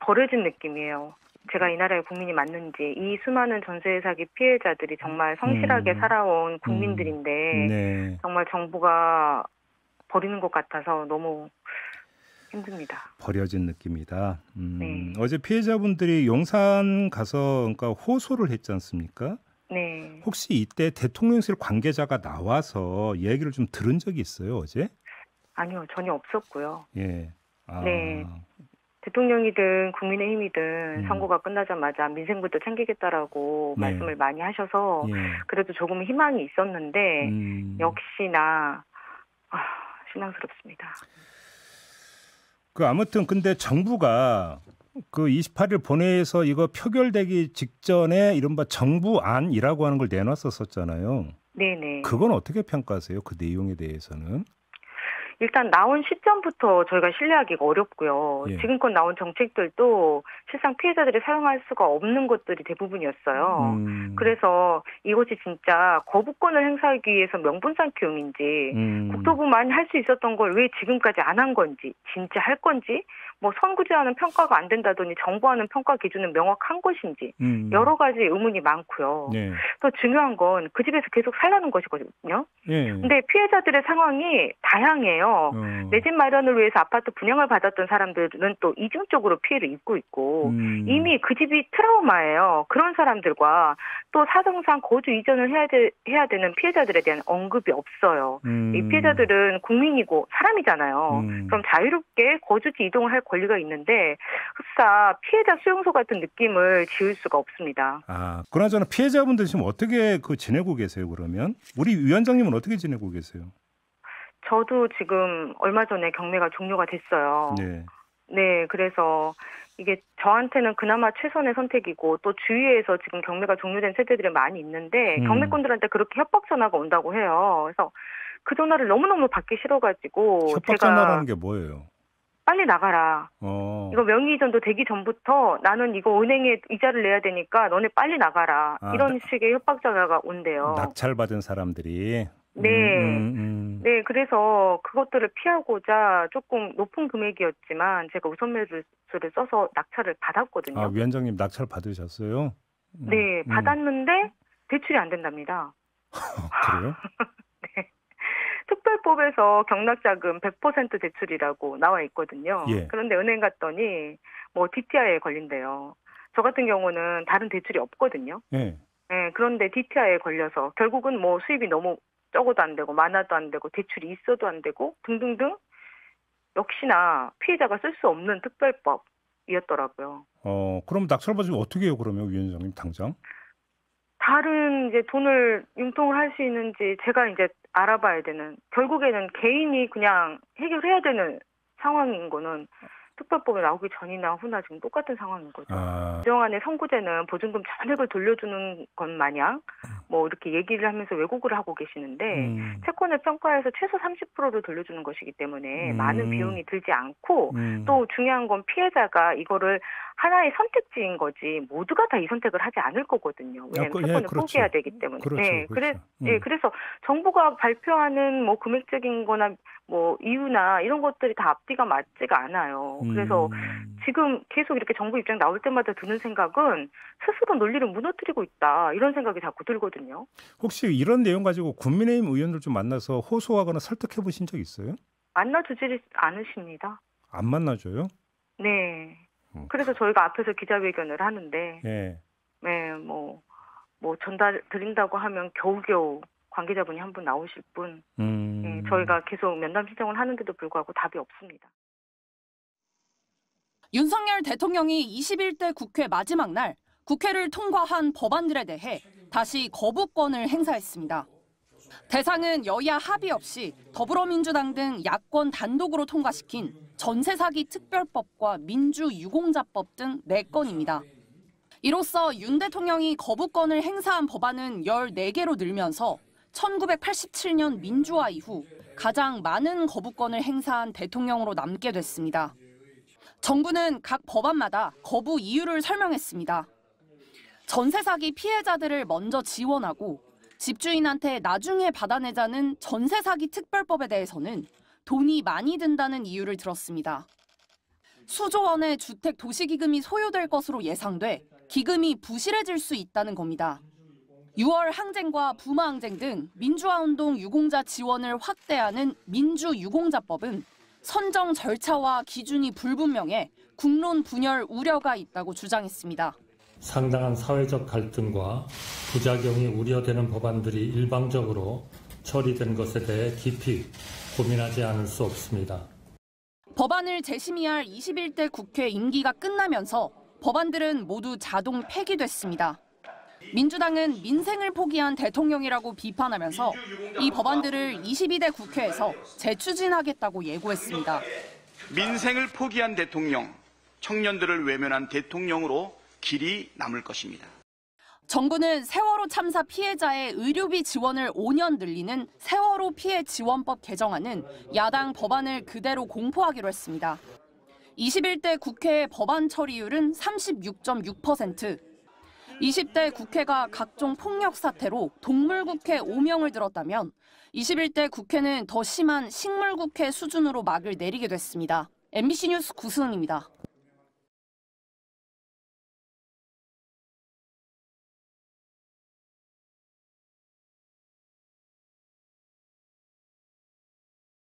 버려진 느낌이에요. 제가 이 나라의 국민이 맞는지, 이 수많은 전세 사기 피해자들이 정말 성실하게 살아온 국민들인데 네. 정말 정부가 버리는 것 같아서 너무 힘듭니다. 버려진 느낌이다. 네. 어제 피해자분들이 용산 가서 그러니까 호소를 했지 않습니까? 네. 혹시 이때 대통령실 관계자가 나와서 얘기를 좀 들은 적이 있어요, 어제? 아니요, 전혀 없었고요. 예. 네. 대통령이든 국민의힘이든 음. 선거가 끝나자마자 민생부터 챙기겠다라고 네. 말씀을 많이 하셔서 예. 그래도 조금 희망이 있었는데 역시나 실망스럽습니다. 아무튼 근데 정부가 그 28일 본회의에서 이거 표결되기 직전에 이른바 정부안이라고 하는 걸 내놨었잖아요. 네네. 그건 어떻게 평가하세요? 그 내용에 대해서는? 일단 나온 시점부터 저희가 신뢰하기가 어렵고요. 예. 지금껏 나온 정책들도 실상 피해자들이 사용할 수가 없는 것들이 대부분이었어요. 그래서 이것이 진짜 거부권을 행사하기 위해서 명분 쌓기 용인지 국토부만이 할 수 있었던 걸 왜 지금까지 안 한 건지, 진짜 할 건지, 뭐 선구제하는 평가가 안 된다더니 정부하는 평가 기준은 명확한 것인지 여러 가지 의문이 많고요. 네. 또 중요한 건 그 집에서 계속 살라는 것이거든요. 예. 근데 피해자들의 상황이 다양해요. 내 집 마련을 위해서 아파트 분양을 받았던 사람들은 또 이중적으로 피해를 입고 있고 이미 그 집이 트라우마예요. 그런 사람들과 또 사정상 거주 이전을 해야 되는 피해자들에 대한 언급이 없어요. 이 피해자들은 국민이고 사람이잖아요. 그럼 자유롭게 거주지 이동을 할 권리가 있는데 흡사 피해자 수용소 같은 느낌을 지울 수가 없습니다. 그나저나 피해자분들 지금 어떻게 지내고 계세요, 그러면? 우리 위원장님은 어떻게 지내고 계세요? 저도 지금 얼마 전에 경매가 종료가 됐어요. 네. 네, 그래서 이게 저한테는 그나마 최선의 선택이고 또 주위에서 지금 경매가 종료된 세대들이 많이 있는데 경매꾼들한테 그렇게 협박 전화가 온다고 해요. 그래서 그 전화를 너무너무 받기 싫어가지고 협박 전화라는 게 뭐예요? 빨리 나가라. 이거 명의 이전도 되기 전부터 나는 이거 은행에 이자를 내야 되니까 너네 빨리 나가라. 이런 식의 협박 전화가 온대요. 낙찰받은 사람들이. 네. 네, 그래서 그것들을 피하고자 조금 높은 금액이었지만 제가 우선 매수를 써서 낙찰을 받았거든요. 위원장님 낙찰 받으셨어요? 네, 받았는데 대출이 안 된답니다. 그래요? 네. 특별법에서 경락자금 100% 대출이라고 나와 있거든요. 예. 그런데 은행 갔더니 뭐 DTI에 걸린대요. 저 같은 경우는 다른 대출이 없거든요. 예. 네, 그런데 DTI에 걸려서 결국은 뭐 수입이 너무 적어도 안 되고 많아도 안 되고 대출이 있어도 안 되고 등등등 역시나 피해자가 쓸 수 없는 특별법이었더라고요. 그럼 낙찰 받으면 어떻게 해요, 그러면 위원장님 당장? 다른 이제 돈을 융통을 할 수 있는지 제가 이제 알아봐야 되는, 결국에는 개인이 그냥 해결해야 되는 상황인 거는 특별법이 나오기 전이나 후나 지금 똑같은 상황인 거죠. 그동안의 선구제는 보증금 전액을 돌려주는 것 마냥 뭐 이렇게 얘기를 하면서 왜곡을 하고 계시는데 채권을 평가해서 최소 30%를 돌려주는 것이기 때문에 많은 비용이 들지 않고 또 중요한 건 피해자가 이거를 하나의 선택지인 거지 모두가 다 이 선택을 하지 않을 거거든요. 왜냐하면 채권을 그렇죠. 포기해야 되기 때문에. 그렇죠. 네, 그렇죠. 그래서 정부가 발표하는 뭐 금액적인 거나 뭐 이유나 이런 것들이 다 앞뒤가 맞지가 않아요. 그래서 지금 계속 이렇게 정부 입장 나올 때마다 드는 생각은 스스로 논리를 무너뜨리고 있다. 이런 생각이 자꾸 들거든요. 혹시 이런 내용 가지고 국민의힘 의원들 좀 만나서 호소하거나 설득해 보신 적 있어요? 만나주지 않으십니다. 안 만나줘요? 네. 그래서 저희가 앞에서 기자회견을 하는데 예. 네, 뭐 전달 드린다고 하면 겨우겨우 관계자분이 한 분 나오실 뿐 네, 저희가 계속 면담 신청을 하는데도 불구하고 답이 없습니다. 윤석열 대통령이 21대 국회 마지막 날 국회를 통과한 법안들에 대해 다시 거부권을 행사했습니다. 대상은 여야 합의 없이 더불어민주당 등 야권 단독으로 통과시킨 전세 사기 특별법과 민주유공자법 등 4건입니다. 이로써 윤 대통령이 거부권을 행사한 법안은 14개로 늘면서 1987년 민주화 이후 가장 많은 거부권을 행사한 대통령으로 남게 됐습니다. 정부는 각 법안마다 거부 이유를 설명했습니다. 전세 사기 피해자들을 먼저 지원하고 집주인한테 나중에 받아내자는 전세 사기 특별법에 대해서는 돈이 많이 든다는 이유를 들었습니다. 수조 원의 주택 도시기금이 소요될 것으로 예상돼 기금이 부실해질 수 있다는 겁니다. 6월 항쟁과 부마 항쟁 등 민주화운동 유공자 지원을 확대하는 민주유공자법은 선정 절차와 기준이 불분명해 국론 분열 우려가 있다고 주장했습니다. 상당한 사회적 갈등과 부작용이 우려되는 법안들이 일방적으로 처리된 것에 대해 깊이 고민하지 않을 수 없습니다. 법안을 재심의할 21대 국회 임기가 끝나면서 법안들은 모두 자동 폐기됐습니다. 민주당은 민생을 포기한 대통령이라고 비판하면서 이 법안들을 22대 국회에서 재추진하겠다고 예고했습니다. 민생을 포기한 대통령, 청년들을 외면한 대통령으로 길이 남을 것입니다. 정부는 세월호 참사 피해자의 의료비 지원을 5년 늘리는 세월호 피해 지원법 개정안은 야당 법안을 그대로 공포하기로 했습니다. 21대 국회의 법안 처리율은 36.6%. 20대 국회가 각종 폭력 사태로 동물국회 오명을 들었다면 21대 국회는 더 심한 식물국회 수준으로 막을 내리게 됐습니다. MBC 뉴스 구승은입니다.